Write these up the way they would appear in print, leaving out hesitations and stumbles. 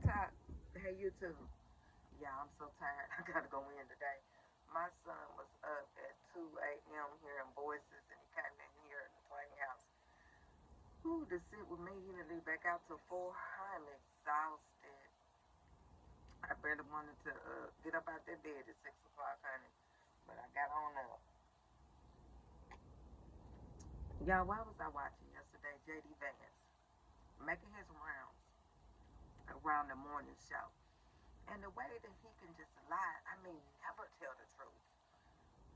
TikTok. Hey, YouTube. Yeah, I'm so tired. I gotta go in today. My son was up at 2 a.m. here in Boise, and he came in here in the Twain house. Who to sit with me? He didn't leave back out till 4. I'm exhausted. I barely wanted to get up out that bed at 6 o'clock, honey. But I got on up. Y'all, why was I watching yesterday? JD Vance making his rounds around the morning show. And the way that he can just lie, I mean, never tell the truth.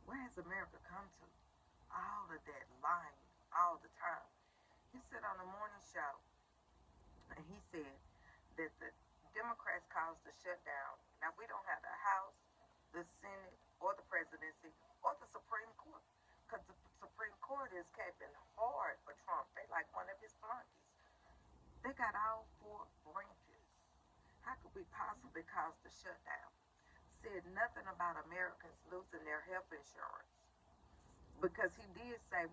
Where has America come to? All of that lying all the time. He said on the morning show, and he said that the Democrats caused the shutdown. Now, we don't have the House, the Senate, or the presidency, or the Supreme Court. Because the Supreme Court is caping hard for Trump. They like one of his flunkies. They got all 4 branches. How could we possibly cause the shutdown? Said nothing about Americans losing their health insurance because he did say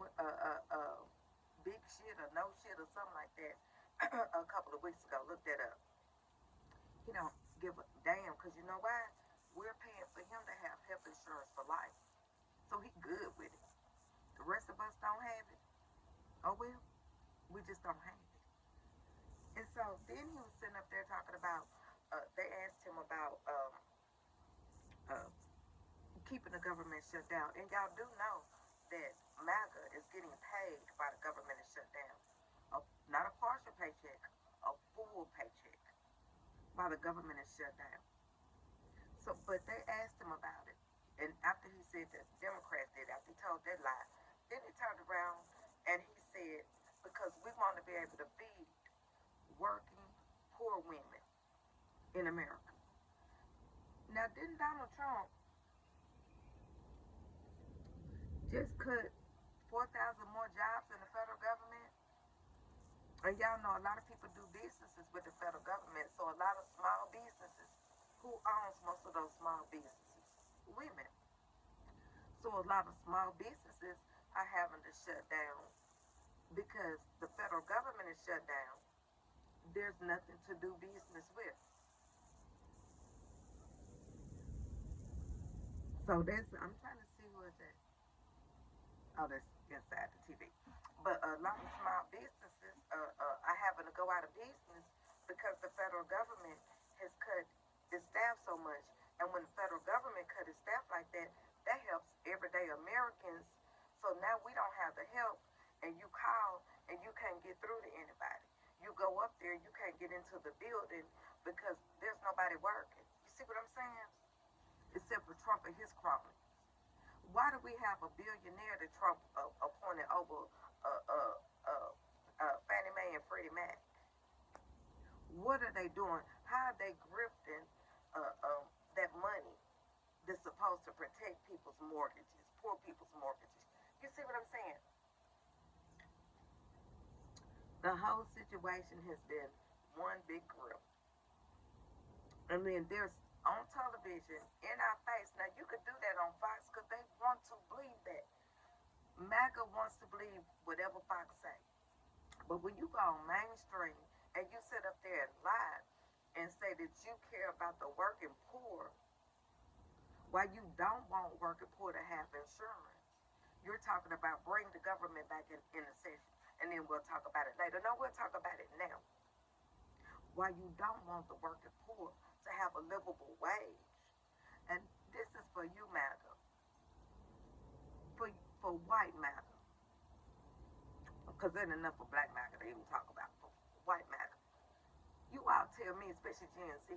big shit or no shit or something like that a couple of weeks ago. Look that up. He don't give a damn because you know why? We're paying for him to have health insurance for life, so he good with it. The rest of us don't have it. Oh well, we just don't have it. And so then he was sitting up there talking about. They asked him about uh, keeping the government shut down. And y'all do know that MAGA is getting paid while the government is shut down. Not a partial paycheck, a full paycheck while the government is shut down. So, but they asked him about it. And after he said that Democrats did, after he told that lie, then he turned around and he said, because we want to be able to feed working poor women in America. Now, didn't Donald Trump just cut 4,000 more jobs in the federal government? And y'all know a lot of people do businesses with the federal government, so a lot of small businesses, who owns most of those small businesses? Women. So a lot of small businesses are having to shut down because the federal government is shut down. There's nothing to do business with. So that's, I'm trying to see who is that. Oh, that's inside the TV. But a lot of small businesses are having to go out of business because the federal government has cut its staff so much. And when the federal government cut its staff like that, that helps everyday Americans. So now we don't have the help, and you call and you can't get through to anybody. You go up there, you can't get into the building because there's nobody working. You see what I'm saying? Except for Trump and his cronies. Why do we have a billionaire that Trump appointed over Fannie Mae and Freddie Mac? What are they doing? How are they grifting that money that's supposed to protect people's mortgages, poor people's mortgages? You see what I'm saying? The whole situation has been one big grift. And then there's on television in our face. Now you could do that on Fox because they want to believe that. MAGA wants to believe whatever Fox say. But when you go on mainstream and you sit up there and lie and say that you care about the working poor, while you don't want working poor to have insurance, you're talking about bring the government back in the session. And then we'll talk about it later. No, we'll talk about it now. Why you don't want the working poor to have a livable wage. And this is for you, MAGA. For white MAGA. Because there's enough for black MAGA to even talk about. For white MAGA. You all tell me, especially Gen Z,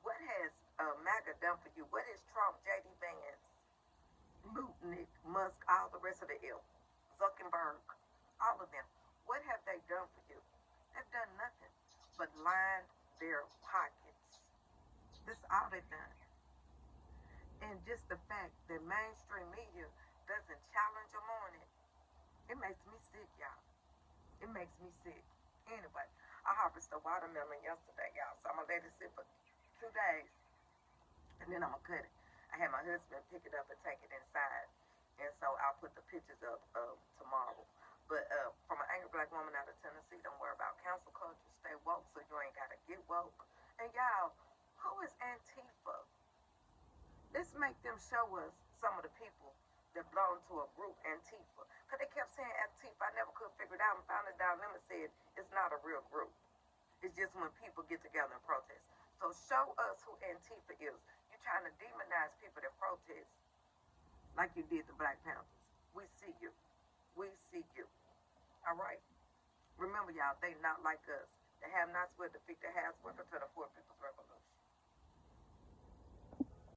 what has MAGA done for you? What has Trump, JD Vance, Lutnick, Musk, all the rest of the ilk, Zuckerberg, all of them, what have they done for you? They've done nothing but lined their pockets. That's all they've done. And just the fact that mainstream media doesn't challenge them on it, it makes me sick, y'all. It makes me sick. Anyway, I harvested a watermelon yesterday, y'all. So I'm going to let it sit for 2 days. And then I'm going to cut it. I had my husband pick it up and take it inside. And so I'll put the pictures up tomorrow. But from an angry black woman out of Tennessee, don't worry about cancel culture. Stay woke so you ain't got to get woke. And y'all, who is Antifa? Let's make them show us some of the people that belong to a group Antifa. Because they kept saying Antifa. I never could figure it out and found it down. Lemon said it's not a real group. It's just when people get together and protest. So show us who Antifa is. You're trying to demonize people that protest like you did the Black Panthers. We see you. We see you. All right? Remember, y'all, they not like us. They have not sweat defeat. They have sweat until the poor people's revolution.